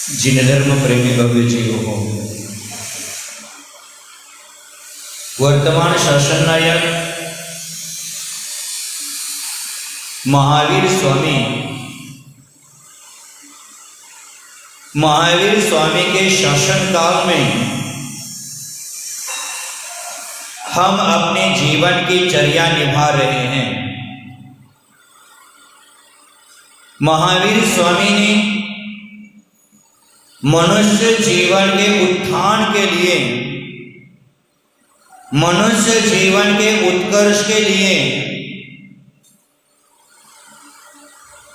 जिन धर्म प्रेमी भव्य जीव हो, वर्तमान शासन नायक महावीर स्वामी के शासन काल में हम अपने जीवन की चर्या निभा रहे हैं। महावीर स्वामी ने मनुष्य जीवन के उत्थान के लिए, मनुष्य जीवन के उत्कर्ष के लिए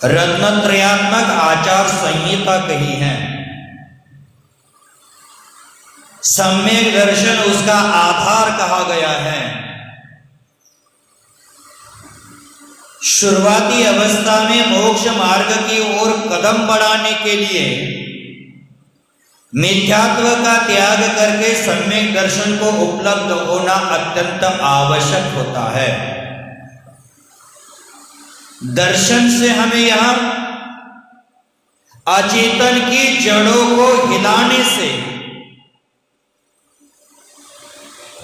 रत्नत्रयात्मक आचार संहिता कही है। सम्यक दर्शन उसका आधार कहा गया है। शुरुआती अवस्था में मोक्ष मार्ग की ओर कदम बढ़ाने के लिए मिथ्यात्व का त्याग करके सम्यक दर्शन को उपलब्ध होना अत्यंत आवश्यक होता है। दर्शन से हमें यहां अचेतन की जड़ों को हिलाने से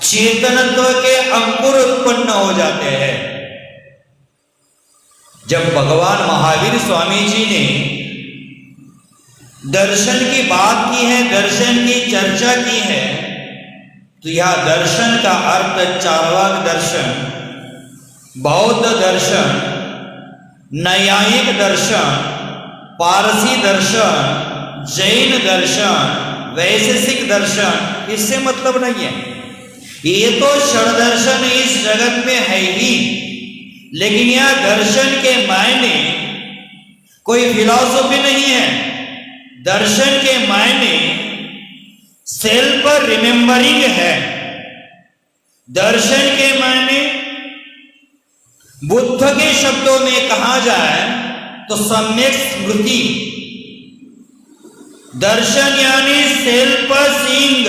चेतनत्व के अंकुर उत्पन्न हो जाते हैं। जब भगवान महावीर स्वामी जी ने दर्शन की बात की है, दर्शन की चर्चा की है, तो यह दर्शन का अर्थ चार्वाक दर्शन, बौद्ध दर्शन, न्यायिक दर्शन, पारसी दर्शन, जैन दर्शन, वैशेषिक दर्शन, इससे मतलब नहीं है। ये तो षड दर्शन इस जगत में है ही, लेकिन यह दर्शन के मायने कोई फिलॉसफी नहीं है। दर्शन के मायने सेल्फ रिमेंबरिंग है। दर्शन के मायने बुद्ध के शब्दों में कहा जाए तो सम्यक स्मृति। दर्शन यानी सेल्फ सीइंग,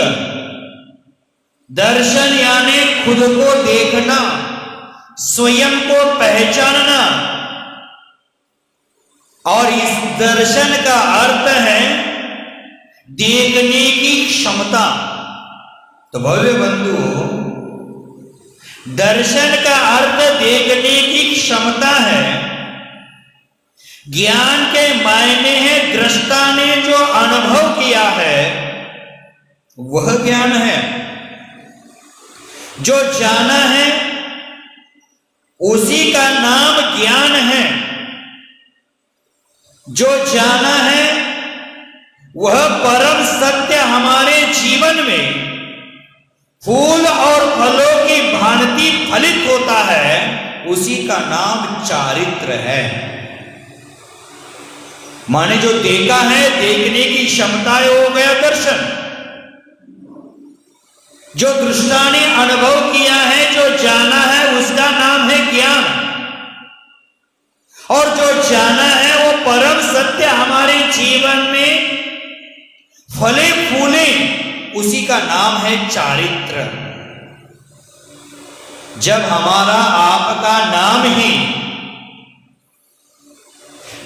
दर्शन यानी खुद को देखना, स्वयं को पहचानना। और इस दर्शन का अर्थ है देखने की क्षमता। तो भव्य बंधु, दर्शन का अर्थ देखने की क्षमता है। ज्ञान के मायने है दृष्टा ने जो अनुभव किया है वह ज्ञान है। जो जाना है उसी का नाम ज्ञान है। जो जाना है वह परम सत्य हमारे जीवन में फूल और फलों की भांति फलित होता है, उसी का नाम चारित्र है। माने जो देखा है, देखने की क्षमता है, हो गया दर्शन। जो दृष्टा ने अनुभव किया है, जो जाना है, उसका नाम है ज्ञान। और जो जाना है वो परम सत्य हमारे जीवन में फले फूले, उसी का नाम है चारित्र। जब हमारा आपका नाम ही,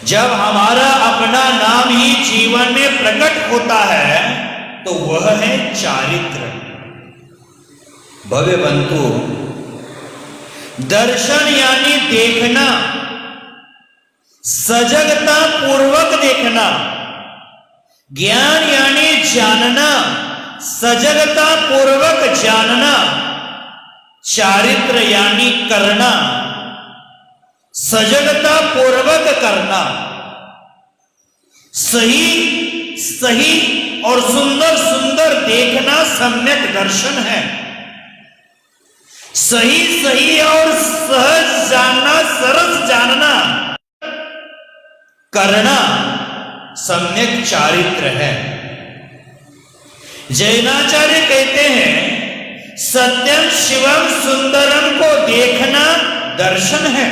जब हमारा अपना नाम ही जीवन में प्रकट होता है तो वह है चारित्र। भव्य बंधु, दर्शन यानी देखना, सजगता पूर्वक देखना। ज्ञान यानी जानना, सजगता पूर्वक जानना। चारित्र यानी करना, सजगता पूर्वक करना। सही सही और सुंदर सुंदर देखना सम्यक दर्शन है। सही सही और सहज जानना, सरस जानना, करना सम्यक चारित्र है। जैनाचार्य कहते हैं सत्यम शिवम सुंदरम को देखना दर्शन है।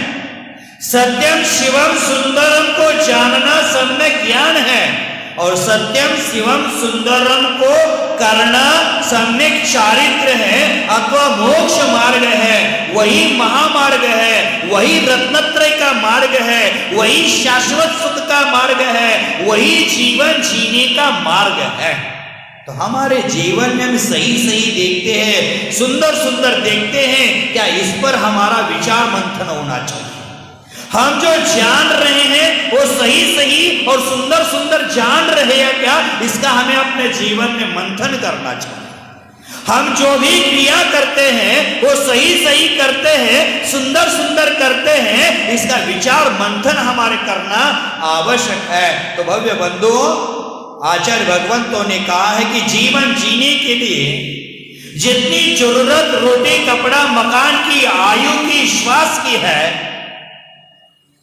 सत्यम शिवम सुंदरम को जानना सम्यक ज्ञान है। और सत्यम शिवम सुंदरम को करना सम्यक चारित्र है अथवा मोक्ष मार्ग है, वही महामार्ग है, वही रत्नत्रय का मार्ग है, वही शाश्वत सुख का मार्ग है, वही जीवन जीने का मार्ग है। तो हमारे जीवन में हम सही सही देखते हैं, सुंदर सुंदर देखते हैं, क्या इस पर हमारा विचार मंथन होना चाहिए। हम जो जान रहे हैं वो सही सही और सुंदर सुंदर जान रहे हैं क्या, इसका हमें अपने जीवन में मंथन करना चाहिए। हम जो भी क्रिया करते हैं वो सही सही करते हैं, सुंदर सुंदर करते हैं, इसका विचार मंथन हमारे करना आवश्यक है। तो भव्य बंधुओं, आचार्य भगवंतों ने कहा है कि जीवन जीने के लिए जितनी जरूरत रोटी कपड़ा मकान की आयु की श्वास की है,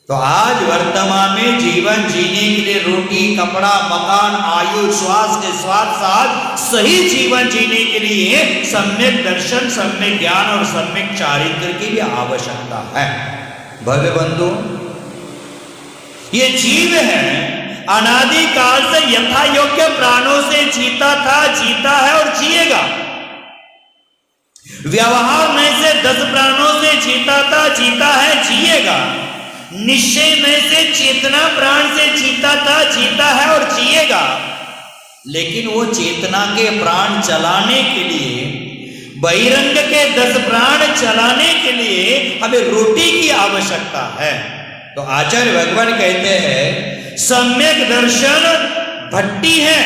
तो आज वर्तमान में जीवन जीने के लिए रोटी कपड़ा मकान आयु श्वास के साथ साथ सही जीवन जीने के लिए सम्यक दर्शन सम्यक ज्ञान और सम्यक चारित्र की भी आवश्यकता है। भव्य बंधु, ये जीव है अनादि काल से यथा योग्य प्राणों से जीता था, जीता है और जिएगा। व्यवहार में से 10 प्राणों से जीता था, जीता है, जिएगा। निश्चय में से चेतना प्राण से जीता था, जीता है और जिएगा। लेकिन वो चेतना के प्राण चलाने के लिए, बहिरंग के 10 प्राण चलाने के लिए हमें रोटी की आवश्यकता है। तो आचार्य भगवान कहते हैं सम्यक दर्शन भट्टी है,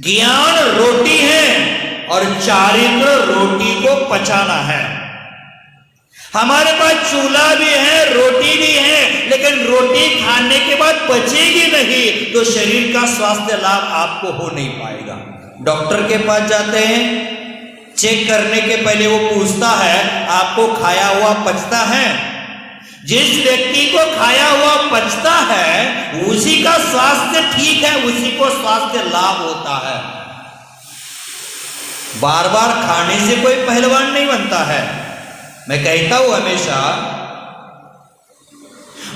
ज्ञान रोटी है और चारित्र रोटी को पचाना है। हमारे पास चूल्हा भी है, रोटी भी है, लेकिन रोटी खाने के बाद पचेगी नहीं तो शरीर का स्वास्थ्य लाभ आपको हो नहीं पाएगा। डॉक्टर के पास जाते हैं, चेक करने के पहले वो पूछता है आपको खाया हुआ पचता है। जिस व्यक्ति को खाया हुआ पचता है उसी का स्वास्थ्य ठीक है, उसी को स्वास्थ्य लाभ होता है। बार बार खाने से कोई पहलवान नहीं बनता है। मैं कहता हूं हमेशा,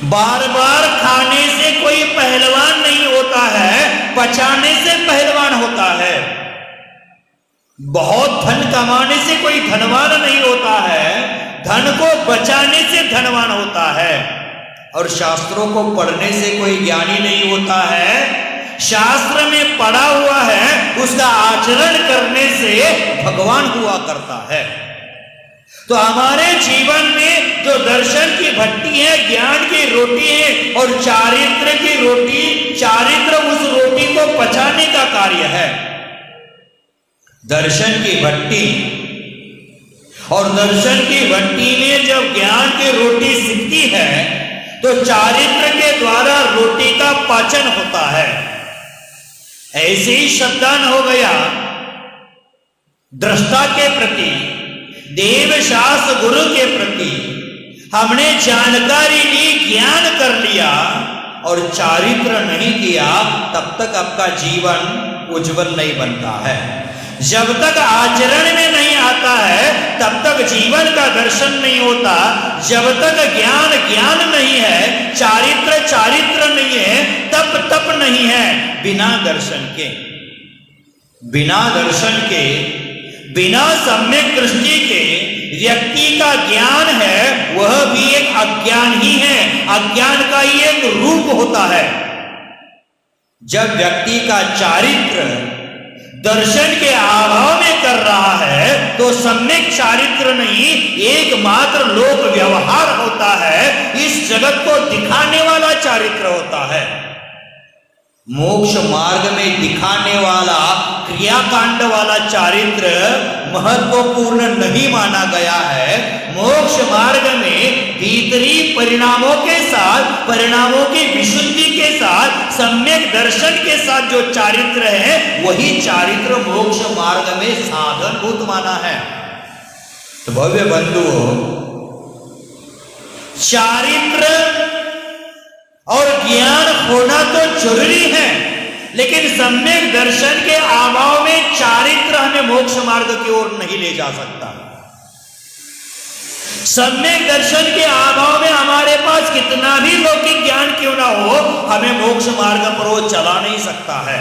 बार बार खाने से कोई पहलवान नहीं होता है, पचाने से पहलवान होता है। बहुत धन कमाने से कोई धनवान नहीं होता है, धन को बचाने से धनवान होता है। और शास्त्रों को पढ़ने से कोई ज्ञानी नहीं होता है, शास्त्र में पढ़ा हुआ है उसका आचरण करने से भगवान हुआ करता है। तो हमारे जीवन में जो दर्शन की भट्टी है, ज्ञान की रोटी है और चारित्र की रोटी, चारित्र उस रोटी को पचाने का कार्य है। दर्शन की भट्टी, और दर्शन की भट्टी में जब ज्ञान की रोटी सिकती है तो चारित्र के द्वारा रोटी का पाचन होता है। ऐसे ही श्रद्धान हो गया दृष्टा के प्रति, देव शास्त्र गुरु के प्रति। हमने जानकारी ली, ज्ञान कर लिया और चारित्र नहीं किया, तब तक आपका जीवन उज्जवल नहीं बनता है। जब तक आचरण में नहीं आता है तब तक जीवन का दर्शन नहीं होता। जब तक ज्ञान ज्ञान नहीं है, चारित्र चारित्र नहीं है, तप तप नहीं है। बिना दर्शन के, बिना दर्शन के, बिना सम्यक दृष्टि के व्यक्ति का ज्ञान है वह भी एक अज्ञान ही है, अज्ञान का ही एक रूप होता है। जब व्यक्ति का चारित्र दर्शन के अभाव में कर रहा है तो सम्यक चारित्र नहीं, एकमात्र लोक व्यवहार होता है, इस जगत को दिखाने वाला चारित्र होता है। मोक्ष मार्ग में दिखाने वाला क्रियाकांड वाला चारित्र महत्वपूर्ण नहीं माना गया है। मोक्ष मार्ग में भीतरी परिणामों के साथ, परिणामों की विशुद्धि के साथ, सम्यक दर्शन के साथ जो चारित्र है वही चारित्र मोक्ष मार्ग में साधनभूत माना है। तो भव्य बंधुओं, चारित्र और ज्ञान होना तो जरूरी है, लेकिन सम्यक दर्शन के अभाव में चारित्र हमें मोक्ष मार्ग की ओर नहीं ले जा सकता। सम्यक दर्शन के अभाव में हमारे पास कितना भी लौकिक ज्ञान क्यों ना हो, हमें मोक्ष मार्ग पर वो चला नहीं सकता है।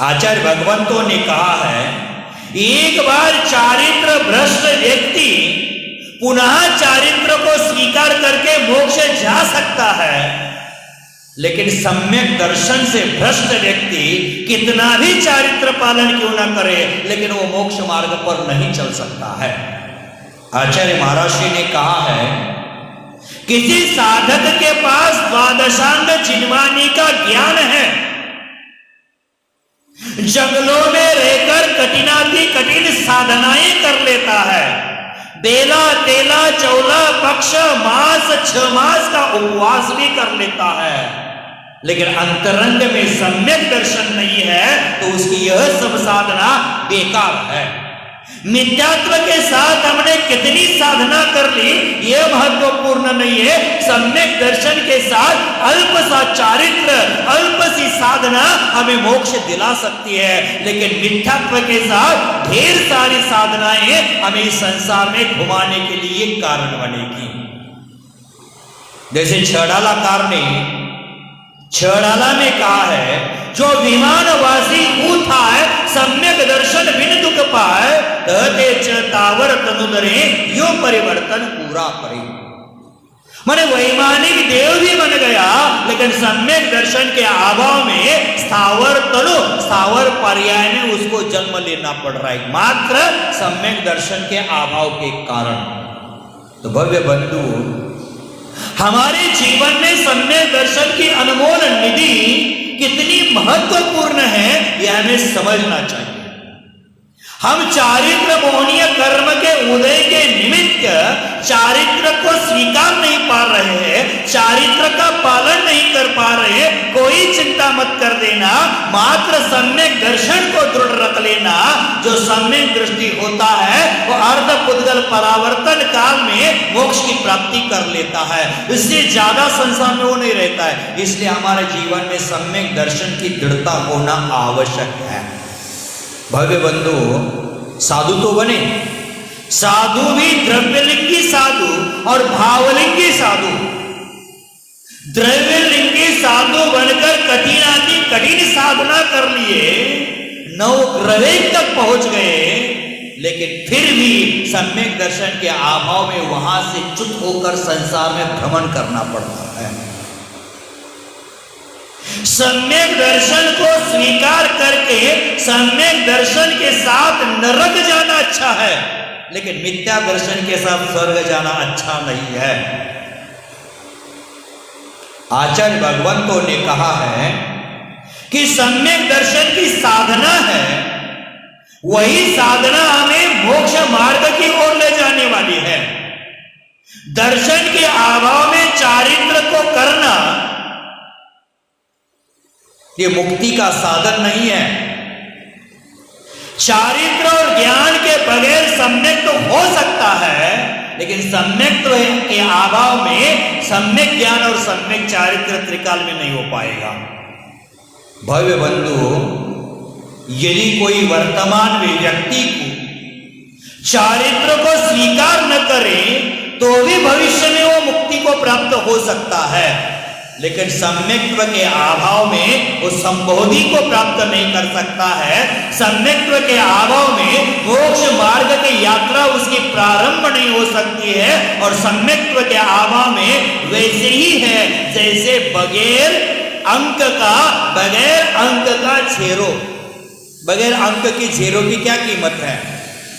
आचार्य भगवंतों ने कहा है, एक बार चारित्र भ्रष्ट व्यक्ति पुनः चारित्र को स्वीकार करके मोक्ष जा सकता है, लेकिन सम्यक दर्शन से भ्रष्ट व्यक्ति कितना भी चारित्र पालन क्यों ना करे, लेकिन वो मोक्ष मार्ग पर नहीं चल सकता है। आचार्य महर्षि ने कहा है, किसी साधक के पास द्वादशांग जिन्वानी का ज्ञान है, जंगलों में रहकर कठिनाति कठिन साधनाएं कर लेता है, बेला तेला चौला पक्ष मास 6 मास का उपवास भी कर लेता है, लेकिन अंतरंग में सम्यक दर्शन नहीं है, तो उसकी यह सब साधना बेकार है। मिथ्यात्व के साथ हमने कितनी साधना कर ली, यह महत्वपूर्ण नहीं है। सम्यक दर्शन के साथ अल्प सा चारित्र, अल्प सी साधना हमें मोक्ष दिला सकती है, लेकिन मिथ्यात्व के साथ ढेर सारी साधनाएं हमें इस संसार में घुमाने के लिए कारण बनेगी। जैसे छड़ालाकार ने छड़ाला में कहा है, जो विमानवासी ऊथा है सम्यक दर्शन बिन दुख पाए, तहते तावर तनुदरे यो परिवर्तन पूरा करे। माने वैमानिक देव भी बन गया, लेकिन सम्यक दर्शन के अभाव में स्थावर तनु, स्थावर पर्याय में उसको जन्म लेना पड़ रहा है, मात्र सम्यक दर्शन के अभाव के कारण। तो भव्य बंधु, हमारे जीवन में सम्यक दर्शन की अनमोल निधि कितनी महत्वपूर्ण है, यह हमें समझना चाहिए। हम चारित्र मोहनीय कर्म के उदय के निमित्त चारित्र को स्वीकार नहीं पा रहे हैं, चारित्र का पालन नहीं कर पा रहे हैं, कोई चिंता मत कर देना, मात्र सम्यक दर्शन को दृढ़ रख लेना। जो सम्यक दृष्टि होता है वो अर्ध पुद्गल परावर्तन काल में मोक्ष की प्राप्ति कर लेता है, इससे ज्यादा संसार में वो नहीं रहता है। इसलिए हमारे जीवन में सम्यक दर्शन की दृढ़ता होना आवश्यक है। भव्य बंधु, साधु तो बने, साधु भी द्रव्यलिंगी साधु और भावलिंगी साधु। द्रव्यलिंगी साधु बनकर कठिनाति कठिन साधना कर लिए, नवग्रह तक पहुंच गए, लेकिन फिर भी सम्यक दर्शन के अभाव में वहां से च्युत होकर संसार में भ्रमण करना पड़ता है। सम्यक दर्शन को स्वीकार करके सम्यक दर्शन के साथ नरक जाना अच्छा है, लेकिन मिथ्या दर्शन के साथ स्वर्ग जाना अच्छा नहीं है। आचार्य भगवंतों ने कहा है कि सम्यक दर्शन की साधना है, वही साधना हमें मोक्ष मार्ग की ओर ले जाने वाली है। दर्शन के अभाव में चारित्र को करना ये मुक्ति का साधन नहीं है। चारित्र और ज्ञान के बगैर सम्यक तो हो सकता है, लेकिन सम्यक के अभाव में सम्यक ज्ञान और सम्यक चारित्र त्रिकाल में नहीं हो पाएगा। भव्य बंधु, यदि कोई वर्तमान में व्यक्ति को चारित्र को स्वीकार न करे तो भी भविष्य में वो मुक्ति को प्राप्त हो सकता है, लेकिन सम्यक्त्व के अभाव में वो संबोधि को प्राप्त नहीं कर सकता है। सम्यक्त्व के अभाव में मोक्ष मार्ग की यात्रा उसकी प्रारंभ नहीं हो सकती है, और सम्यक्त्व के अभाव में वैसे ही है जैसे बगैर अंक का झेरो। बगैर अंक की झेरो की क्या कीमत है?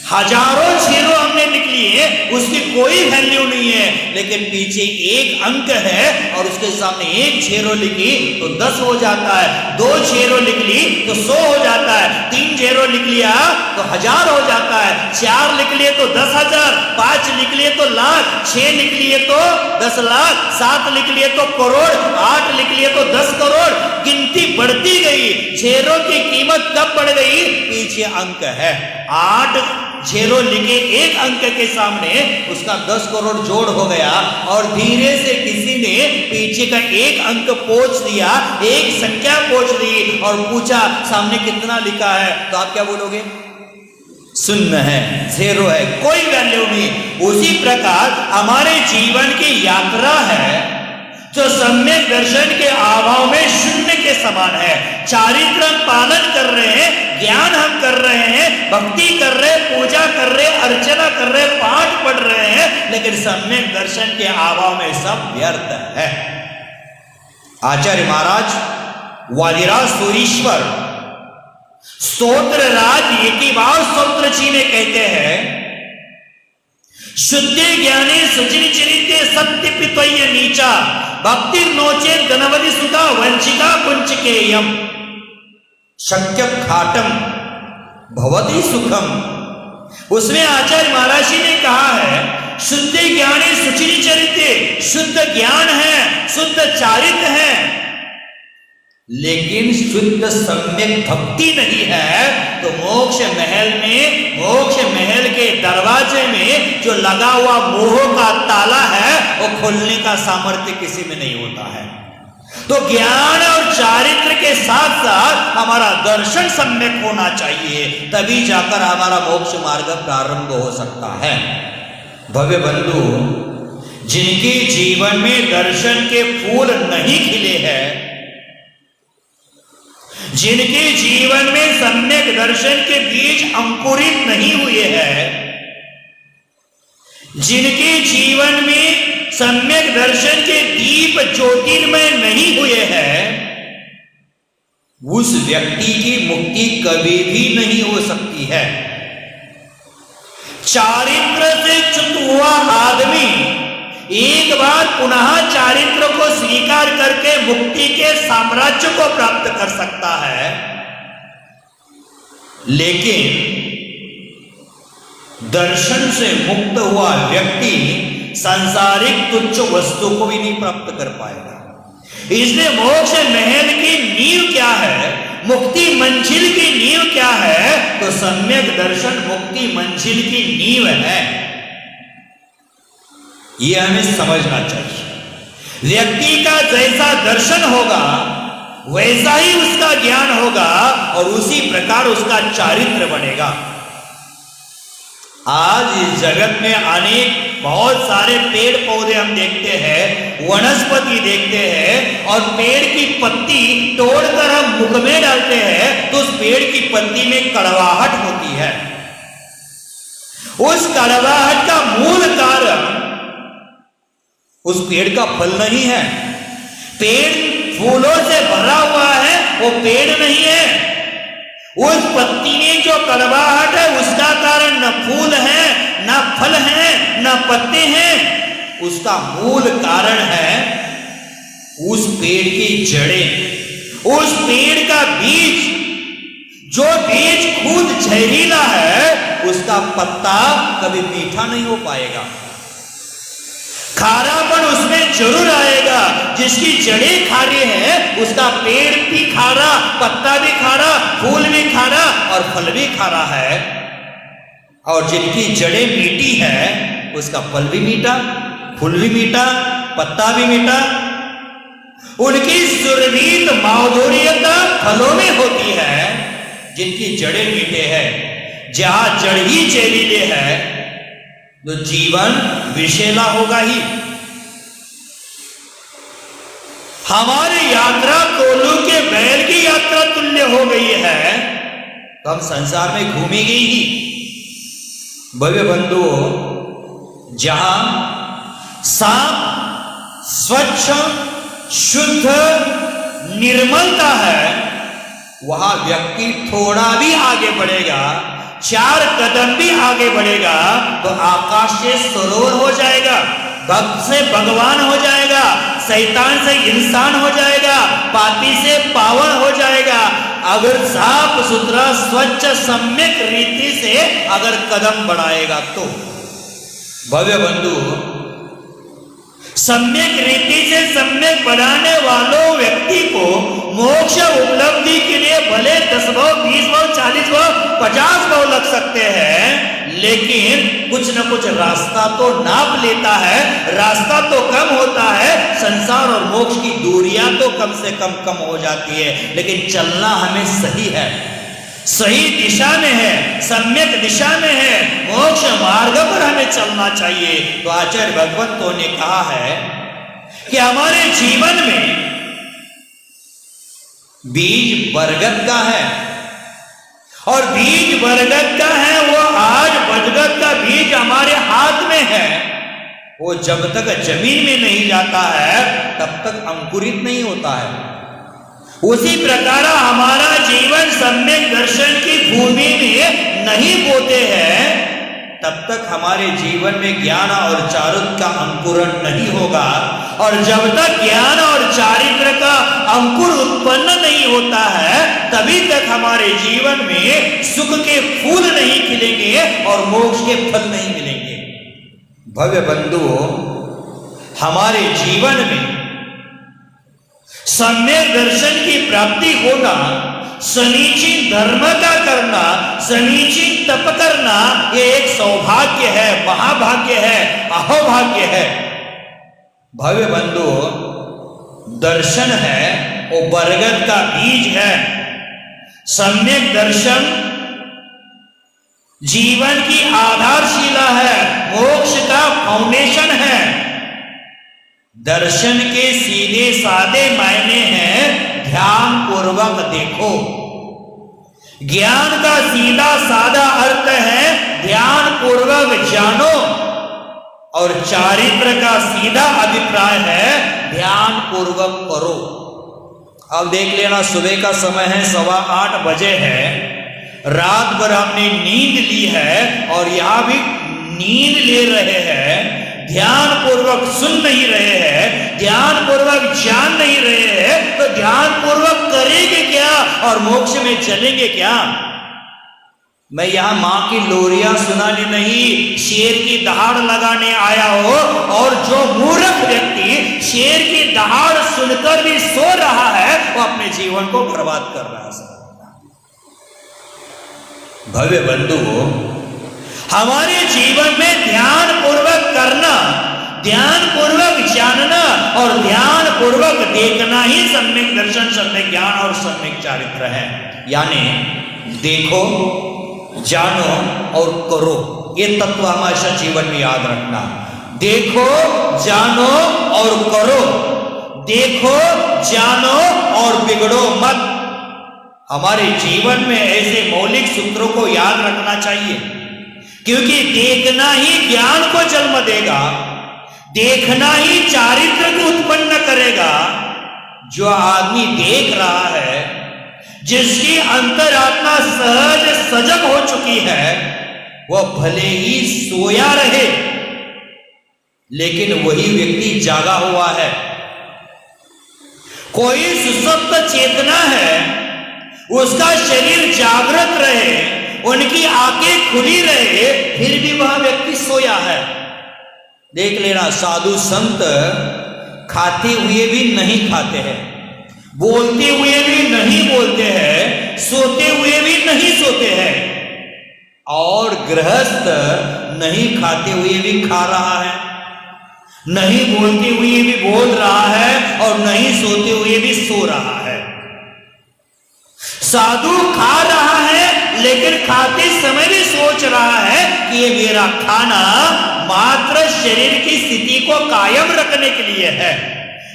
हजारों झेरो हमने लिख लिए, उसकी कोई वैल्यू नहीं है, लेकिन पीछे एक अंक है और उसके सामने एक झेरो लिखी तो 10 हो जाता है, 2 झेरो लिख ली तो 100 हो जाता है, 3 झेरो लिख लिया तो 1000 हो जाता है, 4 लिख लिए तो 10,000, 5 लिख लिए तो लाख, 6 लिख लिए तो 10 लाख, 7 लिख लिए तो करोड़, 8 लिख लिए तो 10 करोड़। गिनती बढ़ती गई, झेरो की कीमत कब बढ़ गई? पीछे अंक है। 8 झेरो लिखे एक अंक के सामने उसका 10 करोड़ जोड़ हो गया, और धीरे से किसी ने पीछे का एक अंक पोंछ दिया, एक संख्या पोंछ दी और पूछा सामने कितना लिखा है, तो आप क्या बोलोगे? शून्य है, झेरो है, कोई वैल्यू नहीं। उसी प्रकार हमारे जीवन की यात्रा है, जो सम्यक दर्शन के अभाव में शून्य के समान है। चारित्र हम पालन कर रहे हैं, ज्ञान हम कर रहे हैं, भक्ति कर रहे हैं, पूजा कर रहे हैं, अर्चना कर रहे हैं, पाठ पढ़ रहे हैं, लेकिन सम्यक दर्शन के अभाव में सब व्यर्थ है। आचार्य महाराज वादिराज सूरीश्वर स्तोत्र राज यतिभाव स्तोत्र जी में कहते हैं, शुद्धे ज्ञाने सुचिनि चरिते सत्य पित्वय नीचा भक्ति नोचे धनवती सुधा वंचिका कुंचकेयम शक्य खाटम भवती सुखम। उसमें आचार्य महाराज जी ने कहा है, शुद्ध ज्ञानी सुचिनि चरिते, शुद्ध ज्ञान है, शुद्ध चारित्र है, लेकिन शुद्ध सम्यक भक्ति नहीं है तो मोक्ष महल में, मोक्ष महल के दरवाजे में जो लगा हुआ मोह का ताला है वो खोलने का सामर्थ्य किसी में नहीं होता है। तो ज्ञान और चारित्र के साथ साथ हमारा दर्शन सम्यक होना चाहिए, तभी जाकर हमारा मोक्ष मार्ग प्रारंभ हो सकता है। भव्य बंधु, जिनके जीवन में दर्शन के फूल नहीं खिले हैं, जिनके जीवन में सम्यक दर्शन के बीज अंकुरित नहीं हुए हैं, जिनके जीवन में सम्यक दर्शन के दीप ज्योतिर्मय नहीं हुए हैं, उस व्यक्ति की मुक्ति कभी भी नहीं हो सकती है। चारित्र से च्युत हुआ आदमी एक बार पुनः चारित्र को स्वीकार करके मुक्ति के साम्राज्य को प्राप्त कर सकता है, लेकिन दर्शन से मुक्त हुआ व्यक्ति सांसारिक तुच्छ वस्तु को भी नहीं प्राप्त कर पाएगा। इसलिए मोक्ष महल की नींव क्या है, मुक्ति मंजिल की नींव क्या है, तो सम्यक दर्शन मुक्ति मंजिल की नींव है। यह हमें समझना चाहिए। व्यक्ति का जैसा दर्शन होगा वैसा ही उसका ज्ञान होगा और उसी प्रकार उसका चारित्र बनेगा। आज इस जगत में अनेक बहुत सारे पेड़ पौधे हम देखते हैं, वनस्पति देखते हैं, और पेड़ की पत्ती तोड़कर हम मुख में डालते हैं तो उस पेड़ की पत्ती में कड़वाहट होती है। उस कड़वाहट का मूल कारण उस पेड़ का फल नहीं है। पेड़ फूलों से भरा हुआ है, वो पेड़ नहीं है। उस पत्ती में जो कड़वाहट है उसका कारण न फूल है, न फल है, न पत्ते हैं। उसका मूल कारण है उस पेड़ की जड़ें, उस पेड़ का बीज। जो बीज खुद जहरीला है उसका पत्ता कभी मीठा नहीं हो पाएगा। खारापन उसमें जरूर आएगा। जिसकी जड़ें खारी है उसका पेड़ भी खारा, पत्ता भी खारा, फूल भी खारा और फल भी खारा है। और जिनकी जड़ें मीठी है उसका फल भी मीठा, फूल भी मीठा, पत्ता भी मीठा। उनकी सुरभीत माधुर्यता फलों में होती है। जिनकी जड़ें मीठे हैं, जहां जड़ ही जहरीले है तो जीवन विषैला होगा ही। हमारी यात्रा कोल्लू के बैल की यात्रा तुल्य हो गई है तो हम संसार में घूमेंगे ही। भव्य बंधुओं, जहां साफ स्वच्छ शुद्ध निर्मलता है वहां व्यक्ति थोड़ा भी आगे बढ़ेगा, 4 कदम भी आगे बढ़ेगा तो आकाश से सरोवर हो जाएगा, भक्त से भगवान हो जाएगा, शैतान से इंसान हो जाएगा, पापी से पावन हो जाएगा। अगर साफ सुथरा स्वच्छ सम्यक रीति से अगर कदम बढ़ाएगा तो। भव्य बंधु, सम्यक रीति से सम्यक बढ़ाने वालों व्यक्ति को मोक्ष उपलब्धि के लिए भले 10 भाव, 20 भाव, 40 भाव, 50 भाव लग सकते हैं, लेकिन कुछ न कुछ रास्ता तो नाप लेता है, रास्ता तो कम होता है। संसार और मोक्ष की दूरियां तो कम से कम हो जाती है, लेकिन चलना हमें सही है, सही दिशा में है, सम्यक दिशा में है, मोक्ष मार्ग पर हमें चलना चाहिए। तो आचार्य भगवंतों ने कहा है कि हमारे जीवन में बीज बरगद का है, और बीज बरगद का है, वो आज बरगद का बीज हमारे हाथ में है। वो जब तक जमीन में नहीं जाता है तब तक अंकुरित नहीं होता है। उसी प्रकार हमारा जीवन सम्यक दर्शन की भूमि में नहीं बोते हैं तब तक हमारे जीवन में ज्ञान और चारित्र का अंकुरण नहीं होगा, और जब तक ज्ञान और चारित्र का अंकुर उत्पन्न नहीं होता है तभी तक हमारे जीवन में सुख के फूल नहीं खिलेंगे और मोक्ष के फल नहीं मिलेंगे। भव्य बंधुओं, हमारे जीवन में सम्यक दर्शन की प्राप्ति होना, समीचीन धर्म का करना, समीचीन तप करना, ये एक सौभाग्य है, महाभाग्य है, अहोभाग्य है। भव्य बंधुओं, दर्शन है वो बरगद का बीज है। सम्यक दर्शन जीवन की आधारशिला है, मोक्ष का फाउंडेशन है। दर्शन के सीधे साधे मायने हैं ध्यान पूर्वक देखो। ज्ञान का सीधा साधा अर्थ है ध्यान पूर्वक जानो, और चारित्र का सीधा अभिप्राय है ध्यान पूर्वक करो। अब देख लेना, सुबह का समय है, 8:15 बजे है, रात भर हमने नींद ली है और यहां भी नींद ले रहे हैं, ध्यान पूर्वक सुन नहीं रहे हैं, ध्यान पूर्वक जान नहीं रहे हैं, तो ध्यान पूर्वक करेंगे क्या और मोक्ष में चलेंगे क्या? मैं यहां मां की लोरियां सुनाने नहीं, शेर की दहाड़ लगाने आया हो, और जो मूर्ख व्यक्ति शेर की दहाड़ सुनकर भी सो रहा है वो अपने जीवन को बर्बाद कर रहा है। भव्य बंधुओं, हमारे जीवन में ध्यान पूर्वक करना, ध्यान पूर्वक जानना और ध्यान पूर्वक देखना ही सम्यक दर्शन, सम्यक ज्ञान और सम्यक चारित्र है। यानी देखो, जानो और करो, ये तत्व हमेशा जीवन में याद रखना। देखो, जानो और करो, देखो, जानो और बिगड़ो मत। हमारे जीवन में ऐसे मौलिक सूत्रों को याद रखना चाहिए, क्योंकि देखना ही ज्ञान को जन्म देगा, देखना ही चारित्र को उत्पन्न करेगा। जो आदमी देख रहा है, जिसकी अंतरात्मा सहज सजग हो चुकी है, वह भले ही सोया रहे लेकिन वही व्यक्ति जागा हुआ है। कोई सुसुप्त चेतना है, उसका शरीर जागृत रहे, उनकी आंखें खुली रहे, फिर भी वह व्यक्ति सोया है। देख लेना, साधु संत खाते हुए भी नहीं खाते हैं, बोलते हुए भी नहीं बोलते हैं, सोते हुए भी नहीं सोते हैं, और गृहस्थ नहीं खाते हुए भी खा रहा है, नहीं बोलते हुए भी बोल रहा है, और नहीं सोते हुए भी सो रहा है। साधु खा रहा है लेकिन खाते समय भी सोच रहा है कि ये मेरा खाना मात्र शरीर की स्थिति को कायम रखने के लिए है।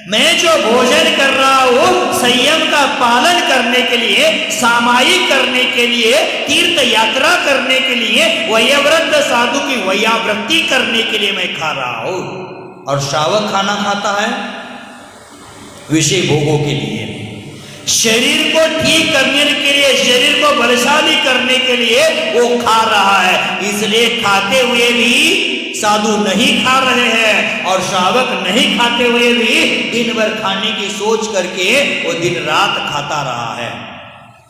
मैं जो भोजन कर रहा हूं संयम का पालन करने के लिए, सामायिक करने के लिए, तीर्थ यात्रा करने के लिए, वयोवृद्ध साधु की वयावृत्ति करने के लिए मैं खा रहा हूं। और श्रावक खाना खाता है विषय भोगों के लिए, शरीर को ठीक करने के लिए, शरीर को बलशाली करने के लिए वो खा रहा है। इसलिए खाते हुए भी साधु नहीं खा रहे हैं, और श्रावक नहीं खाते हुए भी दिन भर खाने की सोच करके वो दिन रात खाता रहा है।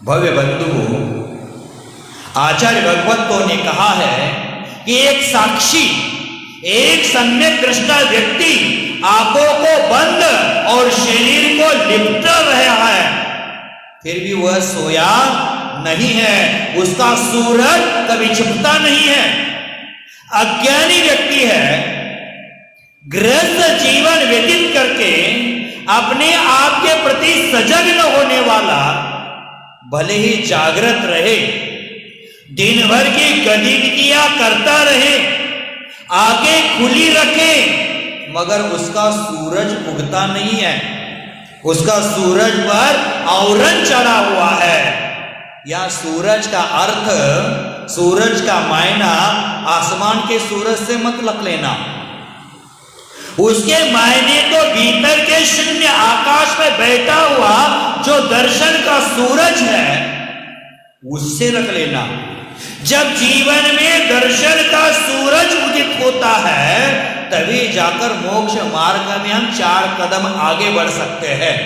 भव्य बंधुओं, आचार्य भगवतों ने कहा है कि एक साक्षी, एक सम्यक दृष्टा व्यक्ति आंखों को बंद और शरीर को लिपटा रहा है, फिर भी वह सोया नहीं है, उसका सूरज कभी छिपता नहीं है। अज्ञानी व्यक्ति है, गृहस्थ जीवन व्यतीत करके अपने आप के प्रति सजग न होने वाला, भले ही जागृत रहे, दिन भर की गतिविधियां करता रहे, आंखें खुली रखे, मगर उसका सूरज उगता नहीं है, उसका सूरज पर आवरण चढ़ा हुआ है। या सूरज का अर्थ, सूरज का मायना आसमान के सूरज से मत लग लेना, उसके मायने तो भीतर के शून्य आकाश में बैठा हुआ जो दर्शन का सूरज है उससे रख लेना। जब जीवन में दर्शन का सूरज उदित होता है तभी जाकर मोक्ष मार्ग में हम 4 कदम आगे बढ़ सकते हैं।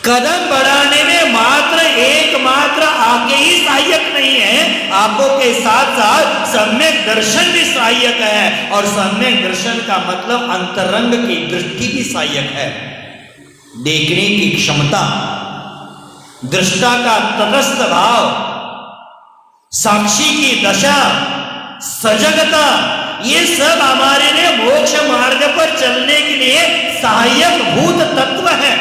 कदम बढ़ाने में मात्र एकमात्र आंखें ही सहायक नहीं है, आंखों के साथ साथ सम्यक दर्शन भी सहायक है। और सम्यक दर्शन का मतलब अंतरंग की दृष्टि भी सहायक है, देखने की क्षमता, दृष्टा का तटस्थ भाव, साक्षी की दशा, सजगता, ये सब हमारे लिए मोक्ष मार्ग पर चलने के लिए सहायक भूत तत्व है।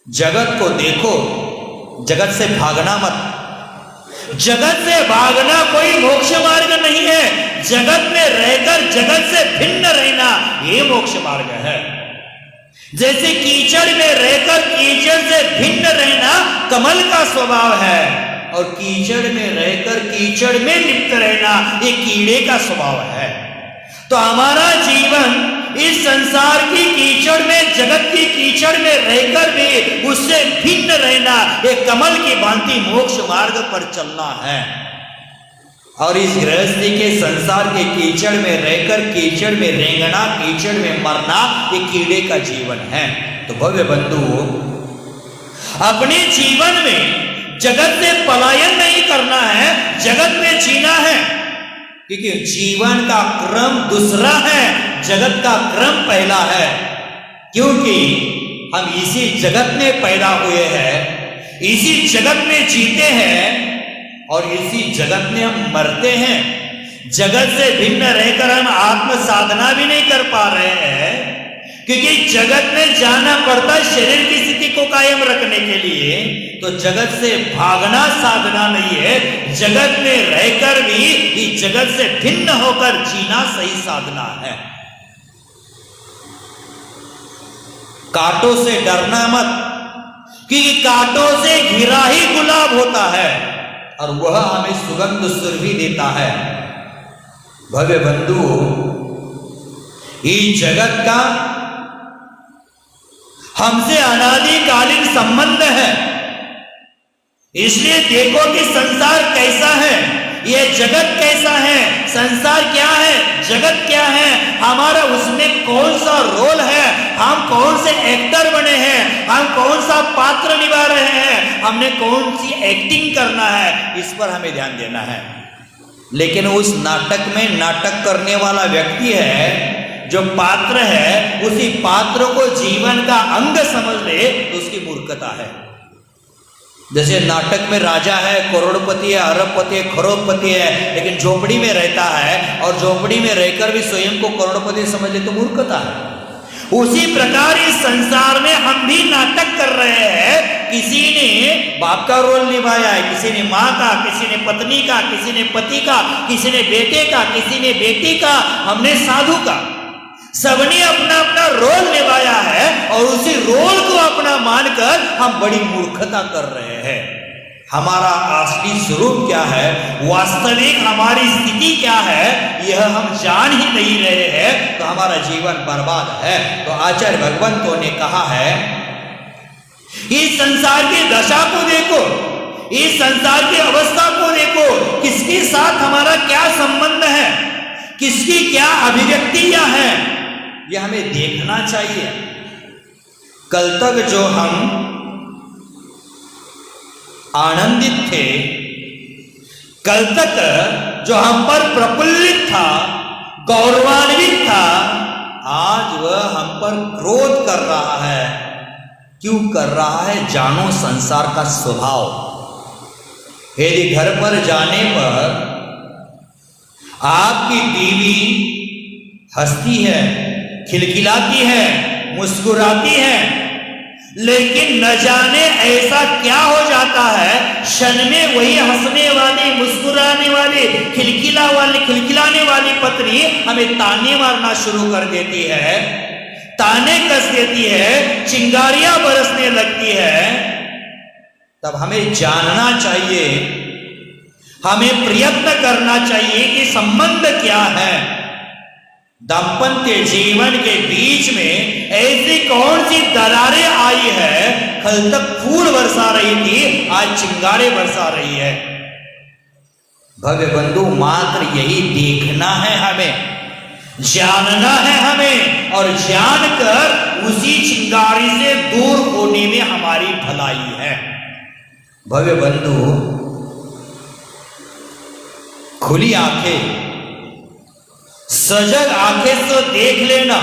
जगत को देखो, जगत से भागना मत। जगत से भागना कोई मोक्ष मार्ग नहीं है, जगत में रहकर जगत से भिन्न रहना ये मोक्ष मार्ग है। जैसे कीचड़ में रहकर कीचड़ से भिन्न रहना कमल का स्वभाव है, और कीचड़ में रहकर कीचड़ में लिप्त रहना ये कीड़े का स्वभाव है। तो हमारा जीवन इस संसार की कीचड़ में, जगत की कीचड़ में रहकर भी उससे भिन्न रहना, एक कमल की भांति मोक्ष मार्ग पर चलना है। और इस गृहस्थी के संसार के कीचड़ में रहकर कीचड़ में रेंगना, कीचड़ में मरना ये कीड़े का जीवन है। तो भव्य बंधु, अपने जीवन में जगत से पलायन नहीं करना है, जगत में जीना है। क्योंकि जीवन का क्रम दूसरा है, जगत का क्रम पहला है। क्योंकि हम इसी जगत में पैदा हुए हैं, इसी जगत में जीते हैं और इसी जगत में हम मरते हैं। जगत से भिन्न रहकर हम आत्म साधना भी नहीं कर पा रहे हैं, क्योंकि जगत में जाना पड़ता है शरीर की स्थिति को कायम रखने के लिए। तो जगत से भागना साधना नहीं है, जगत में रहकर भी इस जगत से भिन्न होकर जीना सही साधना है। कांटों से डरना मत, क्योंकि कांटों से घिरा ही गुलाब होता है और वह हमें सुगंध सुरभि देता है। भव्य बंधु, इस जगत का हमसे अनादिकालीन संबंध है। इसलिए देखो कि संसार कैसा है, यह जगत कैसा है, संसार क्या है, जगत क्या है, हमारा उसमें कौन सा रोल है, हम कौन से एक्टर बने हैं, हम कौन सा पात्र निभा रहे हैं, हमने कौन सी एक्टिंग करना है, इस पर हमें ध्यान देना है। लेकिन उस नाटक में नाटक करने वाला व्यक्ति है, जो पात्र है, उसी पात्र को जीवन का अंग समझ ले तो उसकी मूर्खता है। जैसे नाटक में राजा है, करोड़पति है, अरबपति है, खरोड़पति है, लेकिन झोपड़ी में रहता है और झोपड़ी में रहकर भी स्वयं को करोड़पति समझ ले तो मूर्खता है। उसी प्रकार इस संसार में हम भी नाटक कर रहे हैं। किसी ने बाप का रोल निभाया है, किसी ने माँ का, किसी ने पत्नी का, किसी ने पति का, किसी ने बेटे का, किसी ने बेटी का, हमने साधु का, सबने अपना अपना रोल निभाया है और उसी रोल को अपना मानकर हम बड़ी मूर्खता कर रहे हैं। हमारा असली स्वरूप क्या है, वास्तविक हमारी स्थिति क्या है, यह हम जान ही नहीं रहे हैं, तो हमारा जीवन बर्बाद है। तो आचार्य भगवंतों ने कहा है, इस संसार की दशा को देखो, इस संसार की अवस्था को देखो, किसके साथ हमारा क्या संबंध है, किसकी क्या अभिव्यक्तियां हैं, यह हमें देखना चाहिए। कल तक जो हम आनंदित थे, कल तक जो हम पर प्रफुल्लित था, गौरवान्वित था, आज वह हम पर क्रोध कर रहा है। क्यों कर रहा है? जानो संसार का स्वभाव। यदि घर पर जाने पर आपकी बीवी हंसती है, खिलखिलाती है, मुस्कुराती है, लेकिन न जाने ऐसा क्या हो जाता है, क्षण में वही हंसने वाली, मुस्कुराने वाली, खिलखिलाने वाली पत्नी हमें ताने मारना शुरू कर देती है, ताने कस देती है, चिंगारियां बरसने लगती है। तब हमें जानना चाहिए, हमें प्रयत्न करना चाहिए कि संबंध क्या है। दाम्पत्य जीवन के बीच में ऐसी कौन सी दरारें आई है, कल तक फूल बरसा रही थी, आज चिंगारे बरसा रही है। भव्य बंधु, मात्र यही देखना है, हमें जानना है हमें, और जानकर उसी चिंगारी से दूर होने में हमारी भलाई है। भव्य बंधु, खुली आंखें, सजग आंखें से देख लेना,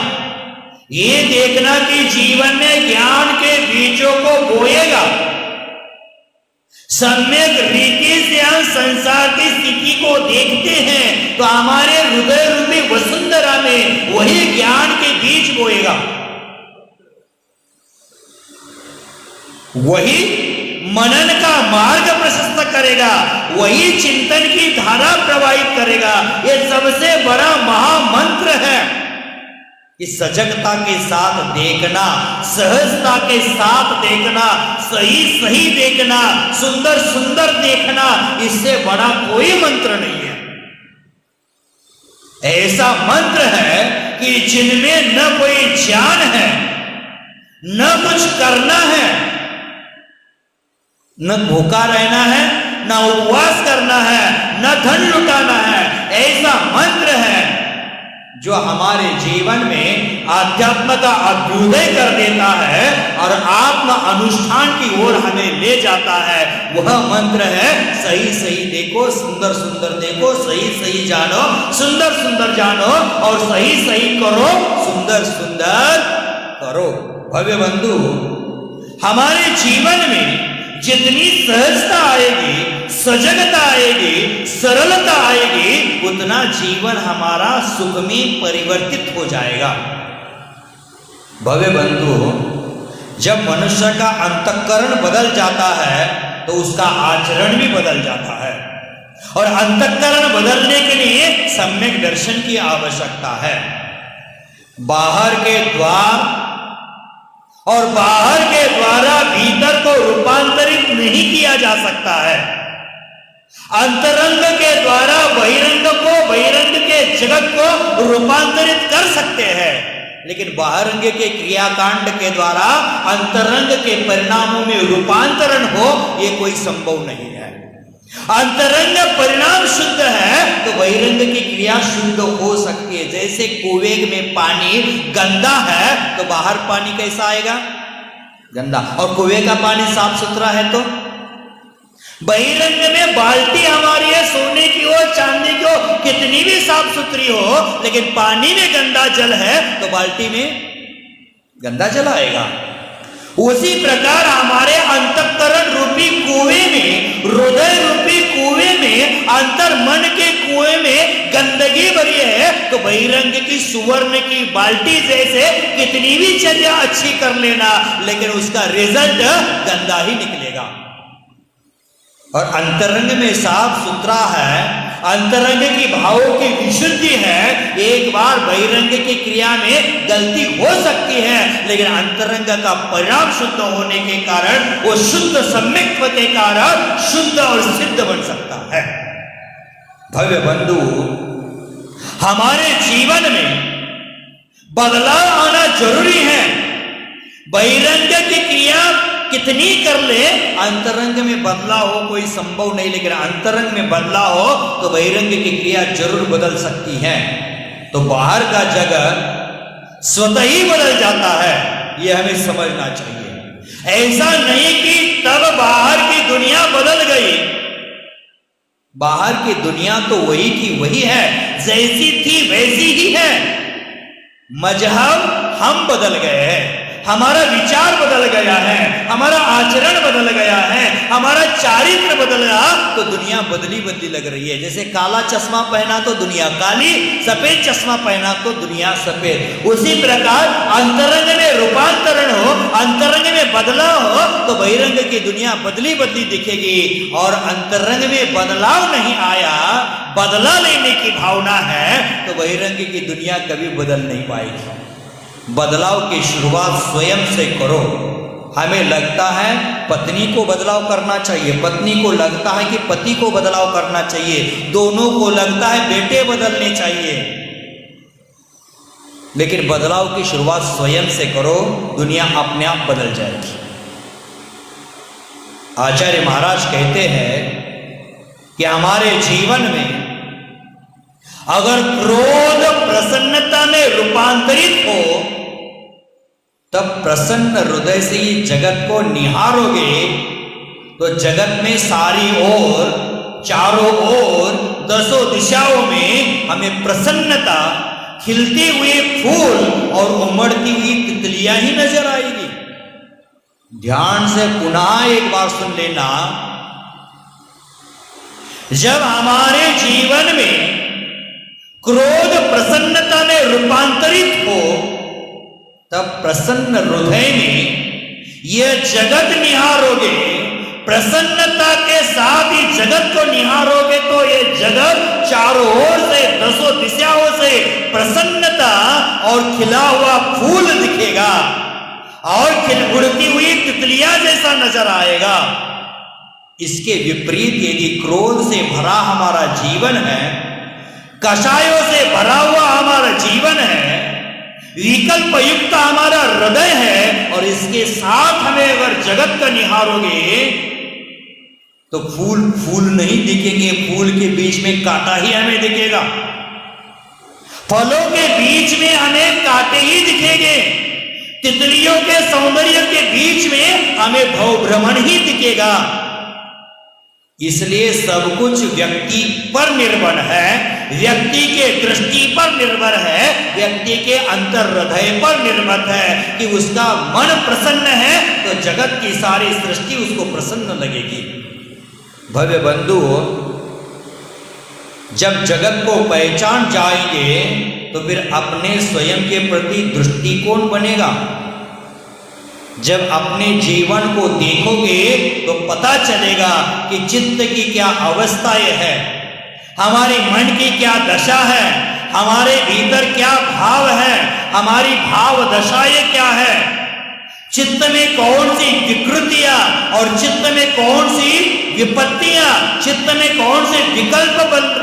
ये देखना कि जीवन में ज्ञान के बीजों को बोएगा, सम्यक रीति से हम संसार की स्थिति को देखते हैं तो हमारे हृदय रूपी वसुंधरा में वही ज्ञान के बीज बोएगा, वही मनन का मार्ग प्रशस्त करेगा, वही चिंतन की धारा प्रवाहित करेगा। यह सबसे बड़ा महामंत्र है कि सजगता के साथ देखना, सहजता के साथ देखना, सही सही देखना, सुंदर सुंदर देखना, इससे बड़ा कोई मंत्र नहीं है। ऐसा मंत्र है कि जिनमें न कोई ज्ञान है, न कुछ करना है, न भूखा रहना है, न उपवास करना है, न धन लुटाना है। ऐसा मंत्र है जो हमारे जीवन में आध्यात्म का अभ्युदय कर देता है और आत्म अनुष्ठान की ओर हमें ले जाता है। वह मंत्र है सही सही देखो, सुंदर सुंदर देखो, सही सही जानो, सुंदर सुंदर जानो, और सही सही करो, सुंदर सुंदर करो। भव्य बंधु, हमारे जीवन में जितनी सहजता आएगी, सजगता आएगी, सरलता आएगी, उतना जीवन हमारा सुख में परिवर्तित हो जाएगा। भव्य बंधु, जब मनुष्य का अंतःकरण बदल जाता है तो उसका आचरण भी बदल जाता है, और अंतःकरण बदलने के लिए सम्यक दर्शन की आवश्यकता है। बाहर के द्वार और बाहर के द्वारा भीतर को रूपांतरित नहीं किया जा सकता है। अंतरंग के द्वारा बहिरंग को, बहिरंग के जगत को रूपांतरित कर सकते हैं, लेकिन बाहरंग के क्रियाकांड के द्वारा अंतरंग के परिणामों में रूपांतरण हो, यह कोई संभव नहीं है। अंतरंग परिणाम शुद्ध है तो बहिरंग की क्रिया शुद्ध हो सकती है। जैसे कुएं में पानी गंदा है तो बाहर पानी कैसा आएगा? गंदा। और कुएं का पानी साफ सुथरा है तो बहिरंग में बाल्टी हमारी है सोने की हो, चांदी की हो, कितनी भी साफ सुथरी हो, लेकिन पानी में गंदा जल है तो बाल्टी में गंदा जल आएगा। उसी प्रकार हमारे अंतःकरण रूपी कुएं में, हृदय रूपी कुएं में, अंतर मन के कुएं में गंदगी भरी है तो बहिरंग की सुवर्ण की बाल्टी जैसे कितनी भी चर्या अच्छी कर लेना, लेकिन उसका रिजल्ट गंदा ही निकलेगा। और अंतरंग में साफ सुथरा है, अंतरंग की भावों की विशुद्धि है। एक बार बहिरंग की क्रिया में गलती हो सकती है, लेकिन अंतरंग का परिणाम शुद्ध होने के कारण वो शुद्ध सम्यक्त्व के कारण शुद्ध और सिद्ध बन सकता है। भव्य बंधु, हमारे जीवन में बदलाव आना जरूरी है। बहिरंग की क्रिया कितनी कर ले, अंतरंग में बदलाव हो कोई संभव नहीं, लेकिन अंतरंग में बदलाव हो तो बहिरंग की क्रिया जरूर बदल सकती है। तो बाहर का जगत स्वतः ही बदल जाता है, यह हमें समझना चाहिए। ऐसा नहीं कि तब बाहर की दुनिया बदल गई। बाहर की दुनिया तो वही की वही है, जैसी थी वैसी ही है। मजहब हम बदल गए हैं, हमारा विचार बदल गया है, हमारा आचरण बदल गया है, हमारा चारित्र बदल गया, तो दुनिया बदली बदली लग रही है। जैसे काला चश्मा पहना तो दुनिया काली, सफेद चश्मा पहना तो दुनिया सफेद। उसी प्रकार अंतरंग में रूपांतरण हो, अंतरंग में बदलाव हो तो बहिरंग की दुनिया बदली बदली दिखेगी। और अंतरंग में बदलाव नहीं आया, बदला लेने की भावना है, तो बहिरंग की दुनिया कभी बदल नहीं पाएगी। बदलाव की शुरुआत स्वयं से करो। हमें लगता है पत्नी को बदलाव करना चाहिए, पत्नी को लगता है कि पति को बदलाव करना चाहिए, दोनों को लगता है बेटे बदलने चाहिए, लेकिन बदलाव की शुरुआत स्वयं से करो, दुनिया अपने आप बदल जाएगी। आचार्य महाराज कहते हैं कि हमारे जीवन में अगर क्रोध प्रसन्नता में रूपांतरित हो, तब प्रसन्न हृदय से ये जगत को निहारोगे तो जगत में सारी ओर, चारों ओर, दसों दिशाओं में हमें प्रसन्नता, खिलते हुए फूल और उमड़ती हुई तितलियां ही नजर आएगी। ध्यान से पुनः एक बार सुन लेना, जब हमारे जीवन में क्रोध प्रसन्नता में रूपांतरित हो, तब प्रसन्न हृदय में यह जगत निहारोगे, प्रसन्नता के साथ ही जगत को निहारोगे तो ये जगत चारों ओर से, दसों दिशाओं से प्रसन्नता और खिला हुआ फूल दिखेगा और उड़ती हुई तितलियां जैसा नजर आएगा। इसके विपरीत यदि क्रोध से भरा हमारा जीवन है, कषायों से भरा हुआ हमारा जीवन है, विकल्प युक्त हमारा हृदय है, और इसके साथ हमें अगर जगत का निहारोगे तो फूल फूल नहीं दिखेंगे, फूल के बीच में कांटा ही हमें दिखेगा, फलों के बीच में हमें कांटे ही दिखेंगे, तितलियों के सौंदर्य के बीच में हमें भवभ्रमण ही दिखेगा। इसलिए सब कुछ व्यक्ति पर निर्भर है, व्यक्ति के दृष्टि पर निर्भर है, व्यक्ति के अंतर हृदय पर निर्भर है कि उसका मन प्रसन्न है तो जगत की सारी सृष्टि उसको प्रसन्न लगेगी। भव्य बंधु, जब जगत को पहचान जाएंगे तो फिर अपने स्वयं के प्रति दृष्टिकोण बनेगा। जब अपने जीवन को देखोगे तो पता चलेगा कि चित्त की क्या अवस्थाएं है, हमारे मन की क्या दशा है, हमारे भीतर क्या भाव है, हमारी भाव दशाएं क्या है, चित्त में कौन सी विकृतियां और चित्त में कौन सी विपत्तियां, चित्त में कौन से विकल्प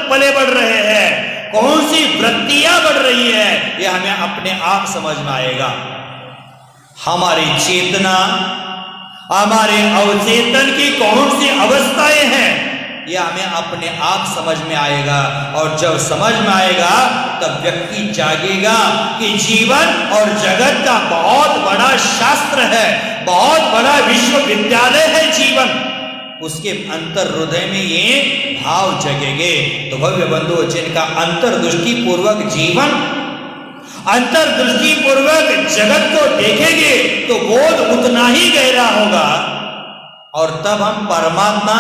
पले बढ़ रहे हैं, कौन सी वृत्तियां बढ़ रही है, यह हमें अपने आप समझ में आएगा। हमारी चेतना, हमारे अवचेतन की कौन सी अवस्थाएं हैं, यह हमें अपने आप समझ में आएगा। और जब समझ में आएगा तब व्यक्ति जागेगा कि जीवन और जगत का बहुत बड़ा शास्त्र है, बहुत बड़ा विश्वविद्यालय है जीवन। उसके अंतर हृदय में ये भाव जगेंगे। तो भव्य बंधु, जिनका अंतर्दृष्टि पूर्वक जीवन, अंतर्दृष्टि पूर्वक जगत को देखेंगे तो बोध उतना ही गहरा होगा, और तब हम परमात्मा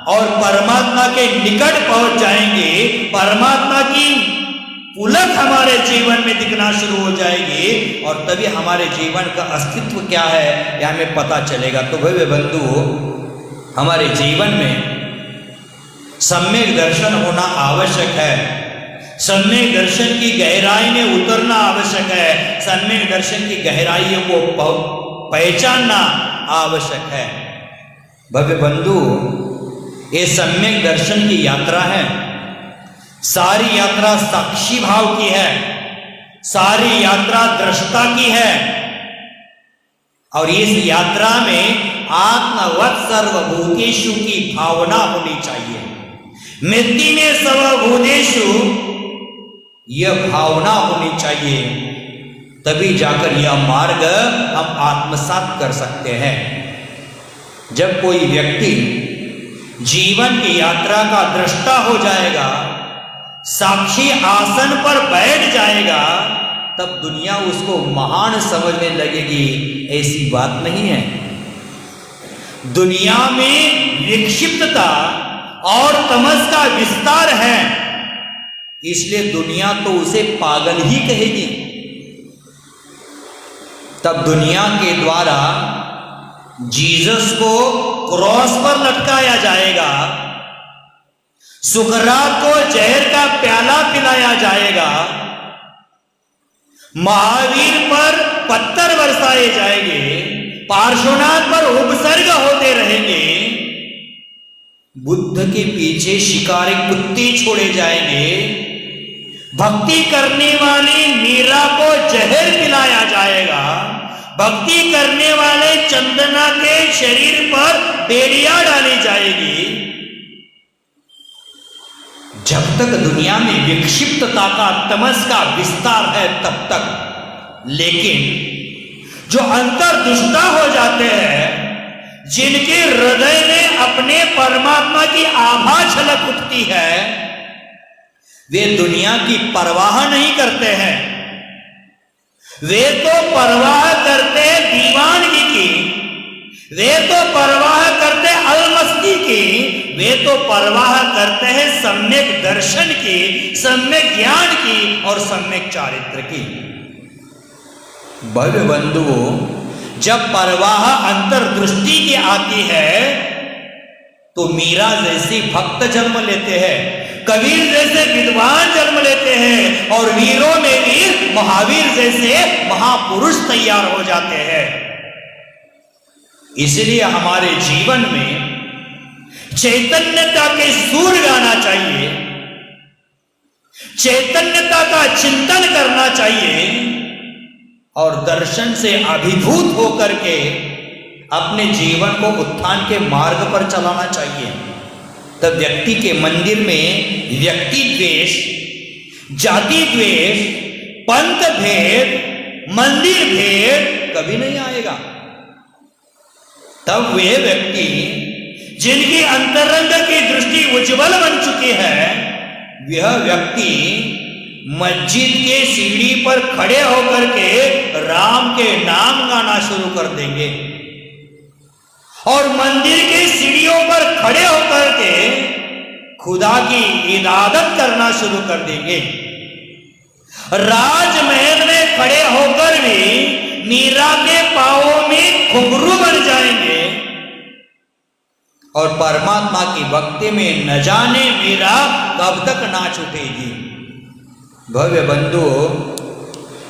और परमात्मा के निकट पहुंच जाएंगे। परमात्मा की उलट हमारे जीवन में दिखना शुरू हो जाएगी, और तभी हमारे जीवन का अस्तित्व क्या है यह हमें पता चलेगा। तो भव्य बंधु, हमारे जीवन में सम्यक दर्शन होना आवश्यक है, सम्यक दर्शन की गहराई में उतरना आवश्यक है, सम्यक दर्शन की गहराइयों को पहचानना आवश्यक है। भव्य बंधु, ये सम्यक दर्शन की यात्रा है। सारी यात्रा साक्षी भाव की है, सारी यात्रा दृष्टा की है, और इस यात्रा में आत्मवत् सर्वभूतेषु की भावना होनी चाहिए। मृत्यु में सर्वभूतेषु यह भावना होनी चाहिए, तभी जाकर यह मार्ग हम आत्मसात कर सकते हैं। जब कोई व्यक्ति जीवन की यात्रा का दृष्टा हो जाएगा, साक्षी आसन पर बैठ जाएगा, तब दुनिया उसको महान समझने लगेगी। ऐसी बात नहीं है। दुनिया में विक्षिप्तता और तमस का विस्तार है, इसलिए दुनिया तो उसे पागल ही कहेगी। तब दुनिया के द्वारा जीसस को क्रॉस पर लटकाया जाएगा, सुकरात को जहर का प्याला पिलाया जाएगा, महावीर पर पत्थर बरसाए जाएंगे, पार्श्वनाथ पर उपसर्ग होते रहेंगे, बुद्ध के पीछे शिकारी कुत्ते छोड़े जाएंगे, भक्ति करने वाली मीरा को जहर पिलाया जाएगा, भक्ति करने वाले चंदना के शरीर पर बेड़ियां डाली जाएगी। जब तक दुनिया में विक्षिप्तता का तमस का विस्तार है तब तक। लेकिन जो अंतर्दृष्टा हो जाते हैं, जिनके हृदय में अपने परमात्मा की आभा झलक उठती है, वे दुनिया की परवाह नहीं करते हैं। वे तो परवाह करते दीवानगी की, वे तो परवाह करते अलमस्ती की, वे तो परवाह करते हैं सम्यक दर्शन की, सम्यक ज्ञान की और सम्यक चारित्र की। भव्य बंधुओं, जब परवाह अंतर्दृष्टि की आती है तो मीरा जैसी भक्त जन्म लेते हैं, कबीर जैसे विद्वान जन्म लेते हैं और वीरों में वीर महावीर जैसे महापुरुष तैयार हो जाते हैं। इसलिए हमारे जीवन में चैतन्यता के सुर गाना चाहिए, चैतन्यता का चिंतन करना चाहिए और दर्शन से अभिभूत होकर के अपने जीवन को उत्थान के मार्ग पर चलाना चाहिए। तब व्यक्ति के मंदिर में व्यक्ति द्वेष, जाति द्वेष, पंथ भेद, मंदिर भेद कभी नहीं आएगा। तब वे व्यक्ति जिनकी अंतरंग की दृष्टि उज्जवल बन चुकी है, वह व्यक्ति मस्जिद के सीढ़ी पर खड़े होकर के राम के नाम गाना शुरू कर देंगे और मंदिर के सीढ़ियों पर खड़े होकर के खुदा की इबादत करना शुरू कर देंगे। राजमहल में खड़े होकर भी मीरा के पांवों में घुंघरू बन जाएंगे और परमात्मा की भक्ति में न जाने मीरा कब तक नाच उठेगी। भव्य बंधुओं,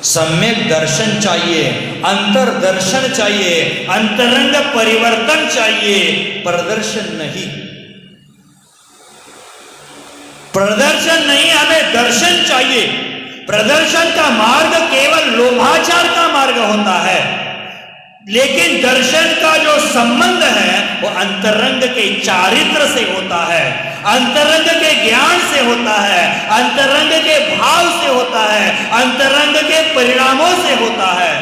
सम्यक दर्शन चाहिए, अंतर दर्शन चाहिए, अंतरंग परिवर्तन चाहिए, प्रदर्शन नहीं। प्रदर्शन नहीं, हमें दर्शन चाहिए। प्रदर्शन का मार्ग केवल लोभाचार का मार्ग होता है, लेकिन दर्शन का जो संबंध है वो अंतरंग के चारित्र से होता है, अंतरंग के ज्ञान से होता है, अंतरंग के भाव से होता है, अंतरंग के परिणामों से होता है।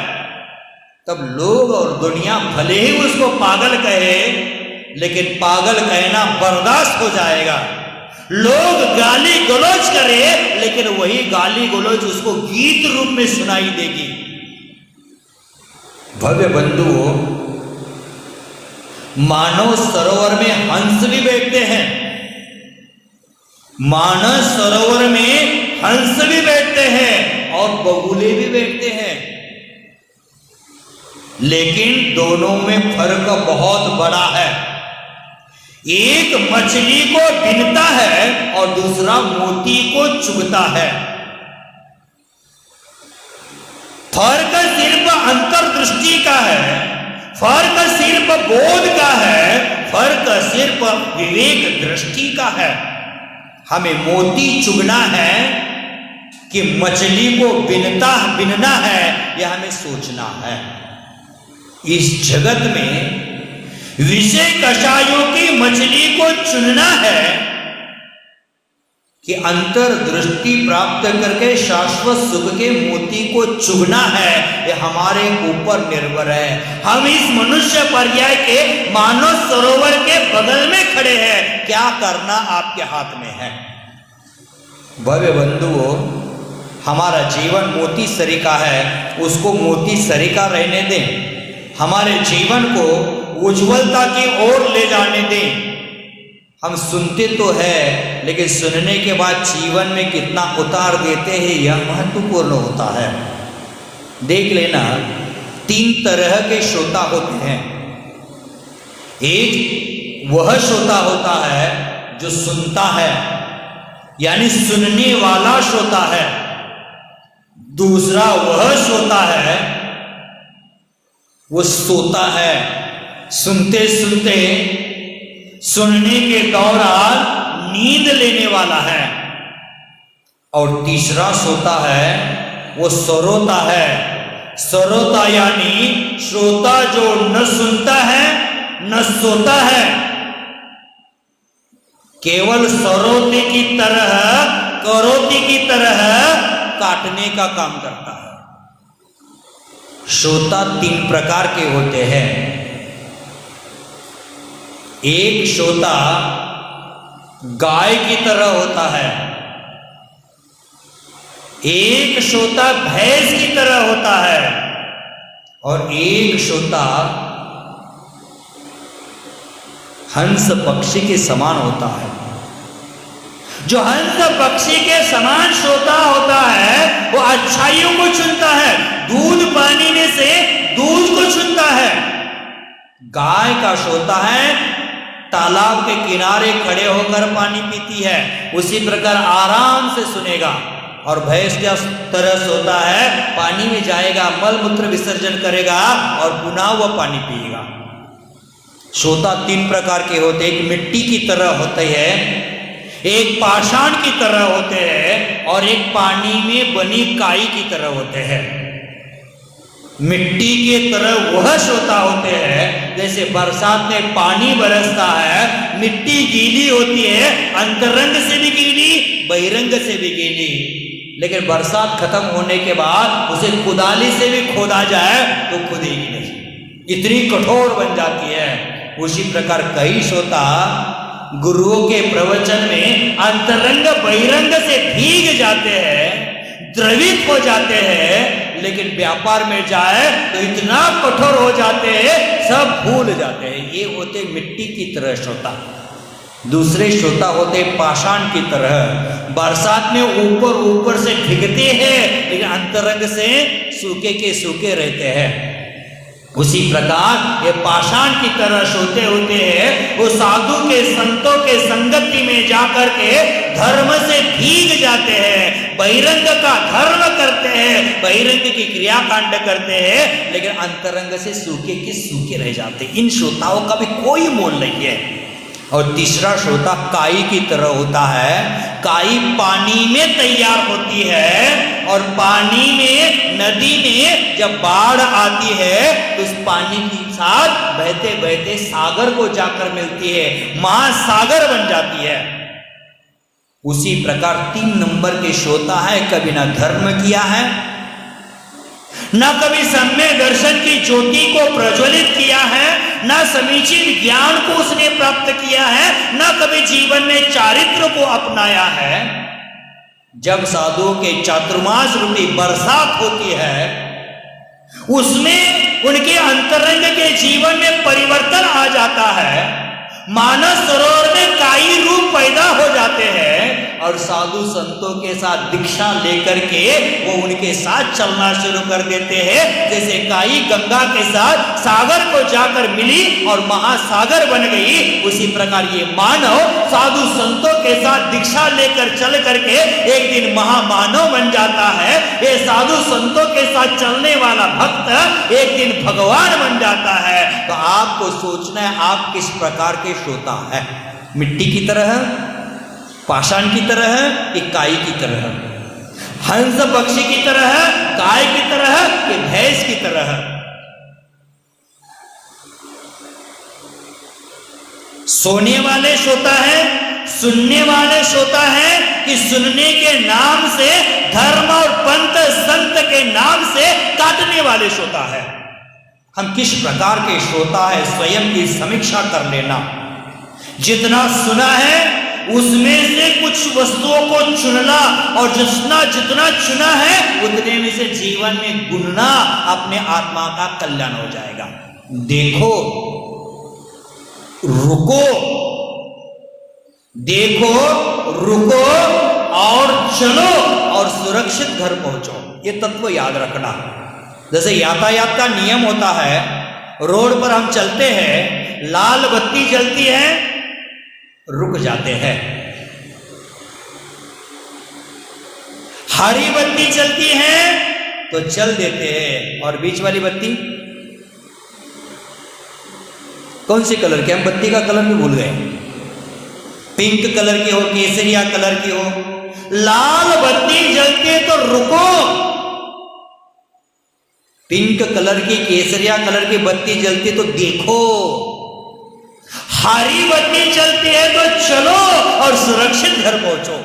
तब लोग और दुनिया भले ही उसको पागल कहे, लेकिन पागल कहना बर्दाश्त हो जाएगा। लोग गाली गलौज करे, लेकिन वही गाली गलौज उसको गीत रूप में सुनाई देगी। भव्य बंधुओं, मानव सरोवर में हंस भी बैठते हैं, मानस सरोवर में हंस भी बैठते हैं और बगुले भी बैठते हैं, लेकिन दोनों में फर्क बहुत बड़ा है। एक मछली को बीनता है और दूसरा मोती को चुगता है। फर्क सिर्फ अंतर्दृष्टि का है, फर्क सिर्फ बोध का है, फर्क सिर्फ विवेक दृष्टि का है। हमें मोती चुगना है कि मछली को बिनना है, यह हमें सोचना है। इस जगत में विषय कषायों की मछली को चुनना है कि अंतर्दृष्टि प्राप्त करके शाश्वत सुख के मोती को चुगना है, यह हमारे ऊपर निर्भर है। हम इस मनुष्य पर्याय के मानव सरोवर के बगल में खड़े हैं, क्या करना आपके हाथ में है। भव्य बंधुओं, हमारा जीवन मोती सरीका है, उसको मोती सरीका रहने दें। हमारे जीवन को उज्ज्वलता की ओर ले जाने दें। हम सुनते तो है, लेकिन सुनने के बाद जीवन में कितना उतार देते हैं, यह महत्वपूर्ण होता है। देख लेना, 3 तरह के श्रोता होते हैं। एक वह श्रोता होता है जो सुनता है, यानी सुनने वाला श्रोता है। दूसरा वह श्रोता है, वो सोता है, सुनते सुनते सुनने के दौरान नींद लेने वाला है। और तीसरा श्रोता है, वो सरोता है। सरोता यानी श्रोता जो न सुनता है न सोता है, केवल सरोते की तरह, करोती की तरह काटने का काम करता है। श्रोता 3 प्रकार के होते हैं। एक श्रोता गाय की तरह होता है, एक श्रोता भैंस की तरह होता है, और एक श्रोता हंस पक्षी के समान होता है। जो हंस पक्षी के समान श्रोता होता है, वो अच्छाइयों को चुनता है, दूध पानी में से दूध को चुनता है। गाय का श्रोता है, तालाब के किनारे खड़े होकर पानी पीती है, उसी प्रकार आराम से सुनेगा। और भैंस क्या तरह सोता है, पानी में जाएगा, मल मूत्र विसर्जन करेगा और पुनः वह पानी पिएगा। श्रोता 3 प्रकार के होते, एक मिट्टी की तरह होते हैं, एक पाषाण की तरह होते हैं, और एक पानी में बनी काई की तरह होते हैं। मिट्टी के तरह वह श्रोता होते हैं, जैसे बरसात में पानी बरसता है, मिट्टी गीली होती है, अंतरंग से भी गीली, बहिरंग से भी गीली, लेकिन बरसात खत्म होने के बाद उसे कुदाली से भी खोदा जाए तो खुदेगी नहीं, इतनी कठोर बन जाती है। उसी प्रकार कई श्रोता गुरुओं के प्रवचन में अंतरंग बहिरंग से भीग जाते हैं, द्रवित हो जाते हैं, लेकिन व्यापार में जाए तो इतना कठोर हो जाते हैं, सब भूल जाते हैं। ये होते मिट्टी की तरह श्रोता। दूसरे श्रोता होते पाषाण की तरह, बरसात में ऊपर ऊपर से भीगते हैं, लेकिन अंतरंग से सूखे के सूखे रहते हैं। उसी प्रकार ये पाषाण की तरह श्रोते होते हैं, वो साधु के संतों के संगति में जाकर के धर्म से भीग जाते हैं, बहिरंग का धर्म करते हैं, बहिरंग की क्रियाकांड करते हैं, लेकिन अंतरंग से सूखे के सूखे रह जाते हैं। इन श्रोताओं का भी कोई मोल नहीं है। और तीसरा श्रोता काई की तरह होता है। काई पानी में तैयार होती है, और पानी में, नदी में जब बाढ़ आती है तो उस पानी के साथ बहते बहते सागर को जाकर मिलती है, महासागर बन जाती है। उसी प्रकार 3 नंबर के श्रोता है, कभी ना धर्म किया है, न कभी सम्यक दर्शन की ज्योति को प्रज्वलित किया है, न समीचीन ज्ञान को उसने प्राप्त किया है, न कभी जीवन में चारित्र को अपनाया है। जब साधुओं के चातुर्मास रूपी बरसात होती है, उसमें उनके अंतरंग के जीवन में परिवर्तन आ जाता है, मानस सरोवर में काई रूप पैदा हो जाते हैं, और साधु संतों के साथ दीक्षा लेकर के वो उनके साथ चलना शुरू कर देते हैं। जैसे काई गंगा के साथ सागर को जाकर मिली और महासागर बन गई, उसी प्रकार ये मानव साधु संतों के साथ दीक्षा लेकर चल करके एक दिन महामानव बन जाता है। ये साधु संतों के साथ चलने वाला भक्त एक दिन भगवान बन जाता है। तो आपको सोचना है आप किस प्रकार के श्रोता है, मिट्टी की तरह, पाषाण की तरह, इकाई की तरह, हंस पक्षी की तरह, गाय की तरह कि भैंस की तरह। सोने वाले श्रोता है, सुनने वाले श्रोता है कि सुनने के नाम से, धर्म और पंथ संत के नाम से काटने वाले श्रोता है। हम किस प्रकार के श्रोता है, स्वयं की समीक्षा कर लेना। जितना सुना है उसमें से कुछ वस्तुओं को चुनना और जितना चुना है उतने में से जीवन में गुनना अपने आत्मा का कल्याण हो जाएगा। देखो, रुको, देखो, रुको और चलो और सुरक्षित घर पहुंचो। ये तत्व याद रखना। जैसे यातायात का नियम होता है, रोड पर हम चलते हैं, लाल बत्ती जलती है, रुक जाते हैं। हरी बत्ती चलती है तो चल देते हैं। और बीच वाली बत्ती कौन सी कलर की? हम बत्ती का कलर भी भूल गए। पिंक कलर की हो, केसरिया कलर की हो। लाल बत्ती जलती है तो रुको। पिंक कलर की, केसरिया कलर की बत्ती जलती है तो देखो। हरी बत्ती चलती है तो चलो और सुरक्षित घर पहुंचो।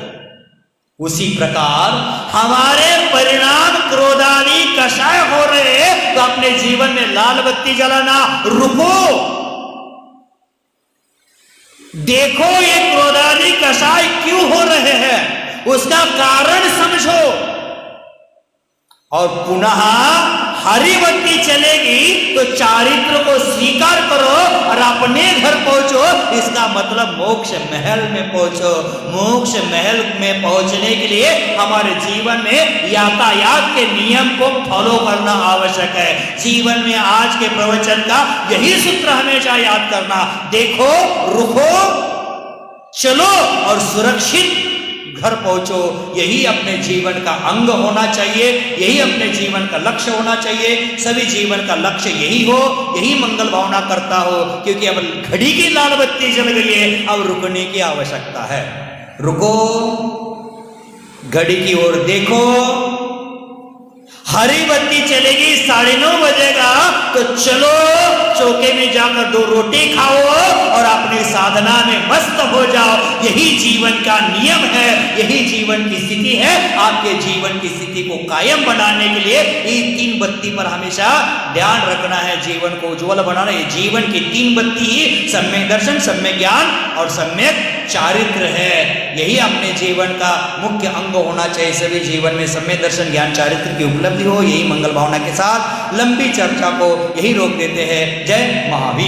उसी प्रकार हमारे परिणाम क्रोधादि कषाय हो रहे हैं तो अपने जीवन में लाल बत्ती जलाना, रुको, देखो ये क्रोधादि कषाय क्यों हो रहे हैं, उसका कारण समझो और पुनः हरी बत्ती चलेगी तो चारित्र को स्वीकार करो और अपने घर पहुंचो। इसका मतलब मोक्ष महल में पहुंचो। मोक्ष महल में पहुंचने के लिए हमारे जीवन में यातायात के नियम को फॉलो करना आवश्यक है। जीवन में आज के प्रवचन का यही सूत्र हमेशा याद करना। देखो, रुको, चलो और सुरक्षित घर पहुंचो। यही अपने जीवन का अंग होना चाहिए, यही अपने जीवन का लक्ष्य होना चाहिए। सभी जीवन का लक्ष्य यही हो, यही मंगल भावना करता हो, क्योंकि अब घड़ी की लाल बत्ती जल गई है, अब रुकने की आवश्यकता है। रुको, घड़ी की ओर देखो। हरी बत्ती चलेगी, 9:30 बजेगा तो चलो चौके में जाकर 2 रोटी खाओ और अपनी साधना में मस्त हो जाओ। यही जीवन का नियम है, यही जीवन की स्थिति है। आपके जीवन की स्थिति को कायम बनाने के लिए ये 3 बत्ती पर हमेशा ध्यान रखना है, जीवन को उज्जवल बनाना। ये जीवन की 3 बत्ती ही सम्यक दर्शन, सम्यक ज्ञान और सम्यक चारित्र है। यही अपने जीवन का मुख्य अंग होना चाहिए। सभी जीवन में सम्यक दर्शन, ज्ञान, चारित्र की उपलब्धि हो। यही मंगल भावना के साथ लंबी चर्चा को यही रोक देते हैं। जय महावीर।